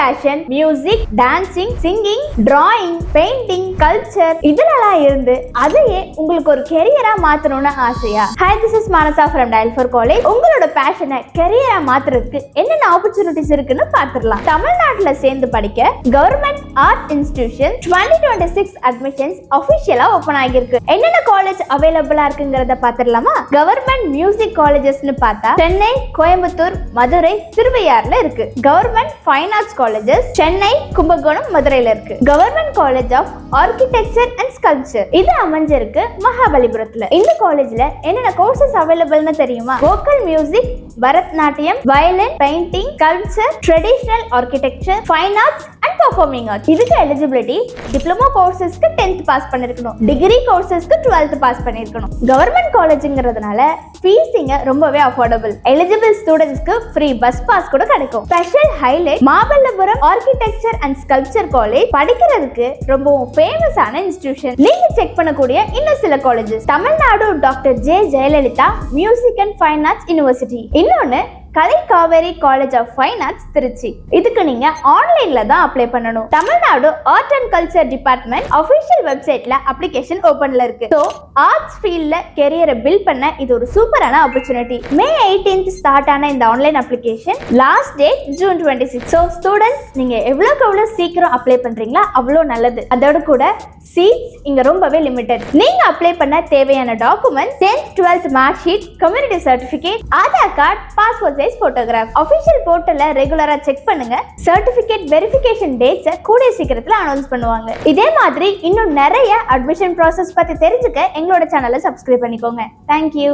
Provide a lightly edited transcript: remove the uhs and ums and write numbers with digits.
Fashion, music, dancing, singing, drawing, painting, culture இதெல்லாம் இருந்து அதையே உங்களுக்கு ஒரு கெரியரா மாத்தணும்னு ஆசையா? Hi, this is Manasa from Dial for College. உங்களோட பேஷனை கெரியரா மாத்துறதுக்கு என்னென்ன ஆப்பர்ச்சுனிட்டிஸ் இருக்குன்னு பார்த்துடலாம். தமிழ்நாட்டுல சேர்ந்து படிக்க கவர்மெண்ட் ஆர்ட் இன்ஸ்டிடியூஷன் 2026 அட்மிஷன்ஸ் அபிஷியலா ஓபன் ஆகியிருக்கு. என்னென்ன காலேஜ் அவைலபிளா இருக்குங்கிறத பார்த்துடலாமா? கவர்மெண்ட் மியூசிக் காலேஜஸ்னு பார்த்தா சென்னை, கோயம்புத்தூர், மதுரை, திருவையாறுல இருக்கு. Government fine arts colleges Chennai, Kumbakonam, மதுரையில இருக்கு. Government college of architecture and sculpture இது அமைஞ்சிருக்கு மகாபலிபுரத்துல. இந்த காலேஜ்ல என்னென்ன கோர்சஸ் அவைலபிள்னு தெரியுமா? Vocal music, Bharatanatyam, violin, painting, sculpture, traditional architecture, fine arts and performing arts. இதுக்கு எலிஜிபிலிட்டி டிப்ளமோ கோர்சஸ்க்கு 10th பாஸ் பண்ணிருக்கணும், டிகிரி கோர்சஸ்க்கு 12th பாஸ் பண்ணிருக்கணும். கவர்மெண்ட் காலேஜ்ங்கிறதுனால ஃபீஸிங்க ரொம்பவே அஃபோர்டபிள். எலிஜிபிள் ஸ்டூடெண்ட்ஸ்க்கு ஃப்ரீ பஸ் பாஸ் கூட கிடைக்கும். Special highlight Mamallapuram architecture and sculpture college படிக்கிறதுக்கு ரொம்பவும் ஃபேமஸான இன்ஸ்டிடியூஷன். நீங்க செக் பண்ணக்கூடிய இன்னும் சில colleges: Tamil Nadu doctor J Jayalalithaa music and fine arts university, இன்னொன்னு Kalai Kaveri college of fine arts Tiruchi. இதுக்கு நீங்க ஆன்லைன்ல தான் அப்ளை பண்ணணும். Tamil Nadu art and culture department official வெப்சைட்ல அப்ளிகேஷன் ஓபன்ல இருக்கு. சோ ஆர்ட்ஸ் ஃபீல்ட்ல கெரியரை பில்ட் பண்ண இது ஒரு சூப்பரான ஆப்பர்ச்சுனிட்டி. May 18th ஸ்டார்ட் ஆன இந்த online application last date June 26. So students நீங்க எவ்வளவு சீக்கிரம் அப்ளை பண்றீங்களா அவ்வளோ நல்லது. அதோட கூட சீட்ஸ் இங்க ரொம்பவே லிமிடெட். நீங்க அப்ளை பண்ண தேவையான document 10th 12th mark sheet, community certificate, Aadhaar card, passport size photograph. Official போர்ட்டல்ல ரெகுலரா செக் பண்ணுங்க. சர்டிபிகேட் வெரிஃபிகேஷன் டேட்ஸை கூடிய சீக்கிரத்துல அனௌன்ஸ் பண்ணுவாங்க. இதே மாதிரி இன்னும் நிறைய அட்மிஷன் ப்ராசஸ் பத்தி தெரிஞ்சுக்க எங்களோட சேனலை சப்ஸ்கிரைப் பண்ணிக்கோங்க. தேங்க்யூ.